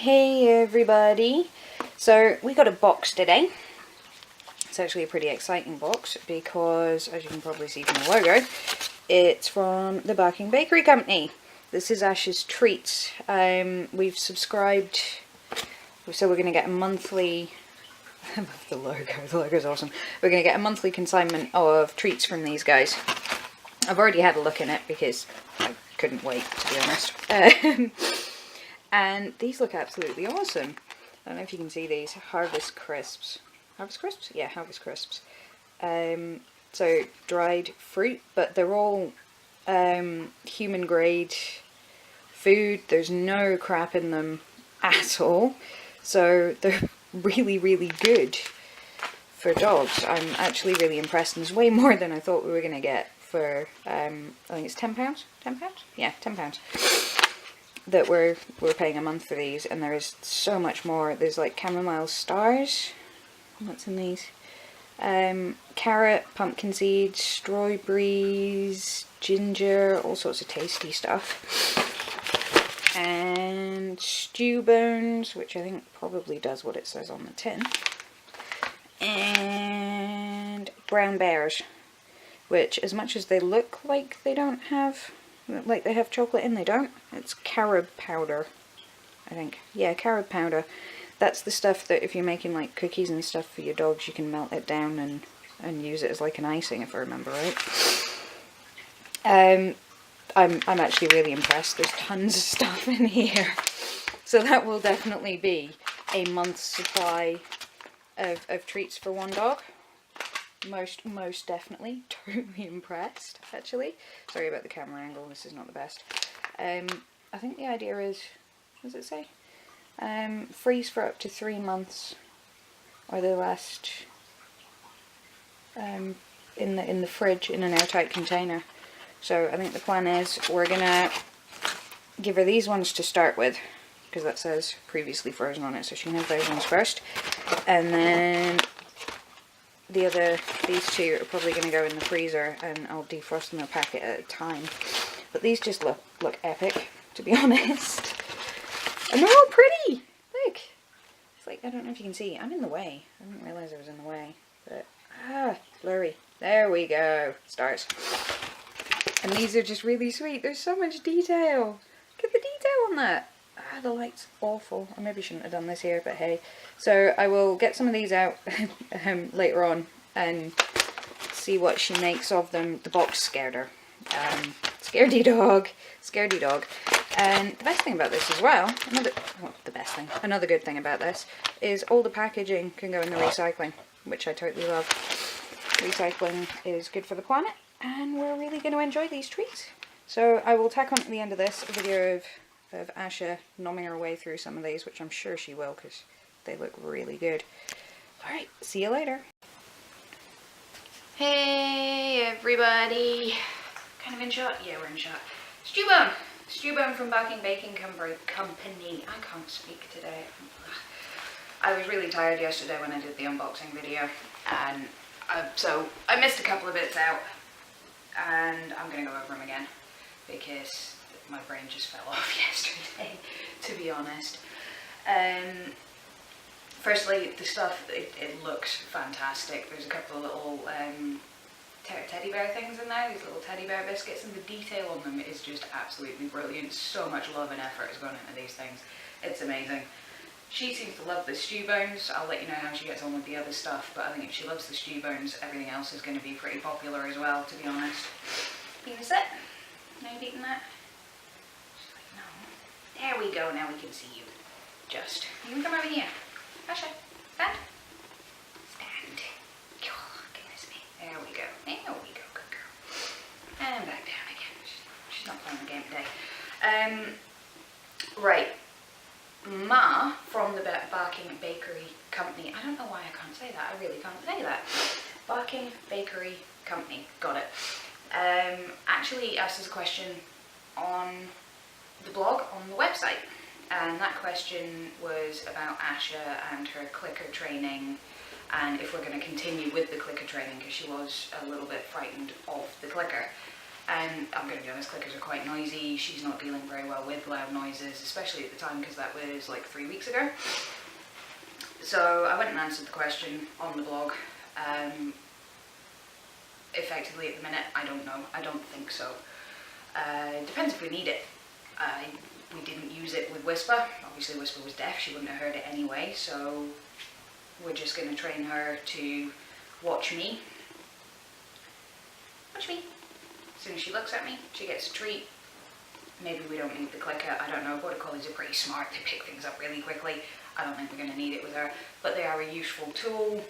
Hey everybody! So we got a box today. It's actually a pretty exciting box because, as you can probably see from the logo, it's from the Barking Bakery Company. This is Asha's Treats. We've subscribed, so we're going to get a monthly, I love the logo's awesome. We're going to get a monthly consignment of treats from these guys. I've already had a look in it because I couldn't wait, to be honest. And these look absolutely awesome. I don't know if you can see these. Harvest Crisps. Harvest Crisps? Yeah, Harvest Crisps. So dried fruit, but they're all human grade food. There's no crap in them at all. So they're really, really good for dogs. I'm actually really impressed, and there's way more than I thought we were going to get for, I think it's £10? £10? Yeah, £10. That we're paying a month for these, and there is so much more. There's like chamomile stars. What's in these? Carrot, pumpkin seeds, strawberries, ginger, all sorts of tasty stuff. And stew bones, which I think probably does what it says on the tin. And brown bears, which, as much as they look like they don't have, like they have chocolate in, they don't. It's carob powder, I think. Yeah, carob powder. That's the stuff that if you're making like cookies and stuff for your dogs, you can melt it down and use it as like an icing, if I remember right. I'm actually really impressed. There's tons of stuff in here. So that will definitely be a month's supply of treats for one dog. Most definitely. Totally impressed, actually. Sorry about the camera angle, this is not the best. I think the idea is, what does it say? Freeze for up to 3 months, or they last in the fridge in an airtight container. So I think the plan is we're gonna give her these ones to start with, because that says previously frozen on it, so she can have those ones first, and then these two are probably going to go in the freezer, and I'll defrost them a packet at a time. But these just look epic, to be honest. And they're all pretty! Look! It's like, I don't know if you can see, I'm in the way. I didn't realise I was in the way. But, blurry. There we go. Stars. And these are just really sweet. There's so much detail. Look at the detail on that. The light's awful. I maybe shouldn't have done this here, but hey. So I will get some of these out later on and see what she makes of them. The box scared her. Scaredy dog. Scaredy dog. And the best thing about this as well, another good thing about this is all the packaging can go in the recycling, which I totally love. Recycling is good for the planet, and we're really going to enjoy these treats. So I will tack on at the end of this a video of Asha nomming her way through some of these, which I'm sure she will, because they look really good. Alright, see you later. Hey everybody! Kind of in shot? Yeah, we're in shot. Stewbone! Stewbone from Barking Baking Company. I can't speak today. I was really tired yesterday when I did the unboxing video, and so I missed a couple of bits out, and I'm going to go over them again, because my brain just fell off yesterday, to be honest. Firstly, the stuff, it looks fantastic. There's a couple of little teddy bear things in there, these little teddy bear biscuits, and the detail on them is just absolutely brilliant. So much love and effort has gone into these things. It's amazing. She seems to love the stew bones. I'll let you know how she gets on with the other stuff, but I think if she loves the stew bones, everything else is going to be pretty popular as well, to be honest. You gonna sit? No, you've eaten that? She's like, no. There we go, now we can see you. Just. You can come over here. Asha, stand. Stand. Oh, goodness me. There we go. There we go, good girl. And back down again. She's not playing the game today. Right. Ma from the Barking Bakery Company. I don't know why I can't say that. I really can't say that. Barking Bakery Company. Got it. Actually asked us a question on the blog, on the website, and that question was about Asha and her clicker training, and if we're going to continue with the clicker training, because she was a little bit frightened of the clicker. And I'm going to be honest, clickers are quite noisy. She's not dealing very well with loud noises, especially at the time, because that was like 3 weeks ago. So I went and answered the question on the blog. Effectively at the minute, I don't know. I don't think so. Depends if we need it. We didn't use it with Whisper. Obviously Whisper was deaf, she wouldn't have heard it anyway, so we're just going to train her to watch me. Watch me. As soon as she looks at me, she gets a treat. Maybe we don't need the clicker, I don't know. Border Collies are pretty smart, they pick things up really quickly. I don't think we're going to need it with her, but they are a useful tool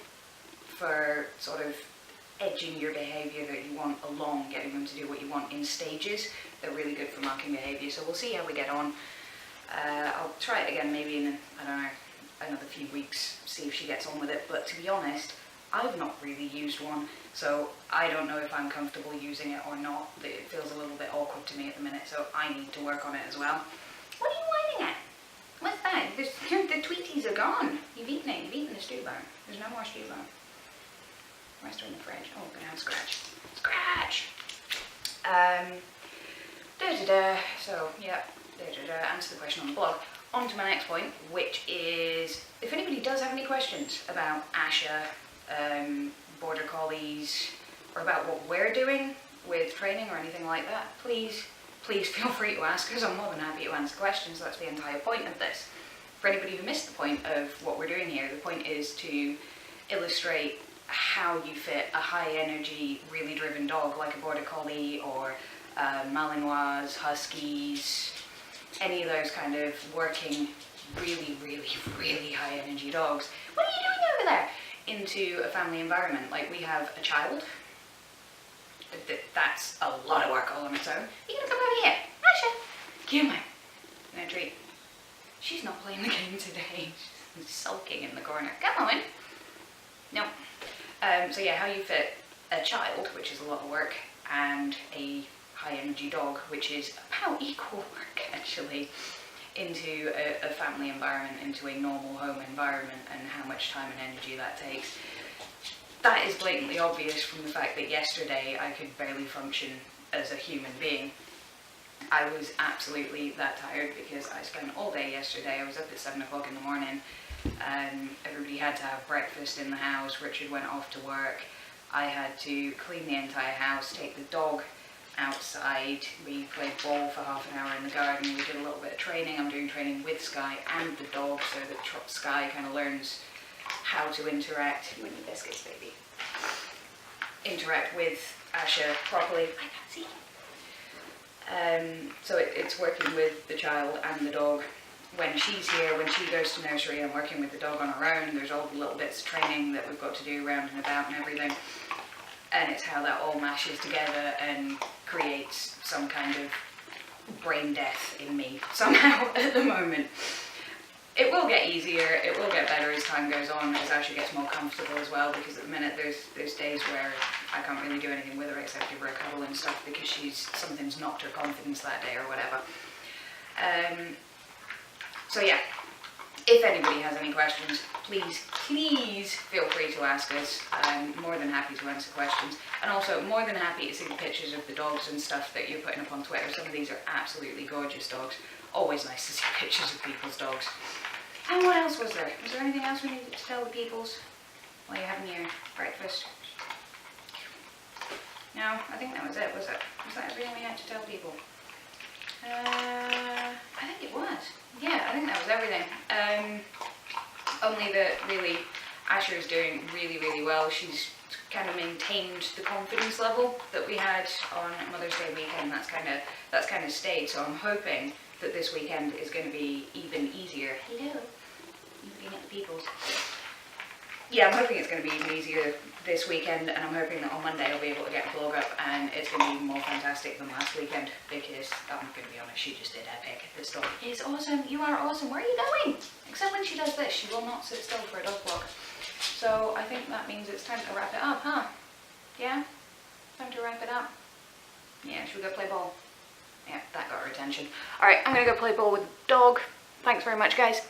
for sort of edging your behaviour that you want along, getting them to do what you want in stages. They're really good for marking behaviour, so we'll see how we get on. I'll try it again maybe in, I don't know, another few weeks, see if she gets on with it, but to be honest, I've not really used one, so I don't know if I'm comfortable using it or not. It feels a little bit awkward to me at the minute, so I need to work on it as well. What are you whining at? What's that? The Tweeties are gone. You've eaten it. You've eaten the stew bone. There's no more stew bone. The rest are in the fridge. Oh, we're gonna have scratch. Scratch! So, yeah, answer the question on the blog. On to my next point, which is, if anybody does have any questions about Asha, Border Collies, or about what we're doing with training or anything like that, please feel free to ask, because I'm more than happy to answer questions. That's the entire point of this. For anybody who missed the point of what we're doing here, the point is to illustrate how you fit a high energy, really driven dog like a Border Collie or Malinois, Huskies, any of those kind of working really, really, really high energy dogs. What are you doing over there? Into a family environment. Like, we have a child. That's a lot of work all on its own. You're gonna come over here. Asha, come on. No treat. She's not playing the game today. She's sulking in the corner. Come on. No. So yeah, how you fit a child, which is a lot of work, and a high energy dog, which is about equal work actually, into a family environment, into a normal home environment, and how much time and energy that takes. That is blatantly obvious from the fact that yesterday I could barely function as a human being. I was absolutely that tired because I spent all day yesterday. I was up at 7 o'clock in the morning. Everybody had to have breakfast in the house. Richard went off to work. I had to clean the entire house, take the dog outside. We played ball for half an hour in the garden. We did a little bit of training. I'm doing training with Sky and the dog so that Sky kind of learns how to interact. You want your biscuits, baby. Interact with Asha properly. I can't see. So it's working with the child and the dog. When she's here, when she goes to nursery, I'm working with the dog on her own. There's all the little bits of training that we've got to do round and about and everything. And it's how that all mashes together and creates some kind of brain death in me somehow at the moment. It will get easier, it will get better as time goes on, as Asha gets more comfortable as well, because at the minute there's days where I can't really do anything with her except give her a cuddle and stuff because something's knocked her confidence that day or whatever. So yeah, if anybody has any questions, please feel free to ask us. I'm more than happy to answer questions, and also more than happy to see the pictures of the dogs and stuff that you're putting up on Twitter. Some of these are absolutely gorgeous dogs. Always nice to see pictures of people's dogs. And what else was there? Was there anything else we needed to tell the peoples while you're having your breakfast? No, I think that was it, was it? Was that everything we had to tell people? I think it was. Yeah, I think that was everything. Only that really Asha is doing really, really well. She's kind of maintained the confidence level that we had on Mother's Day weekend. That's kind of stayed. So I'm hoping that this weekend is going to be even easier. Hello, looking at the peoples. Yeah, I'm hoping it's going to be even easier this weekend, and I'm hoping that on Monday I'll be able to get a vlog up and it's going to be even more fantastic than last weekend, because I'm going to be honest, she just did epic. This dog is awesome. You are awesome. Where are you going? Except when she does this, she will not sit still for a dog vlog. So I think that means it's time to wrap it up, huh? Yeah? Time to wrap it up. Yeah, should we go play ball? Yeah, that got her attention. Alright, I'm going to go play ball with the dog. Thanks very much, guys.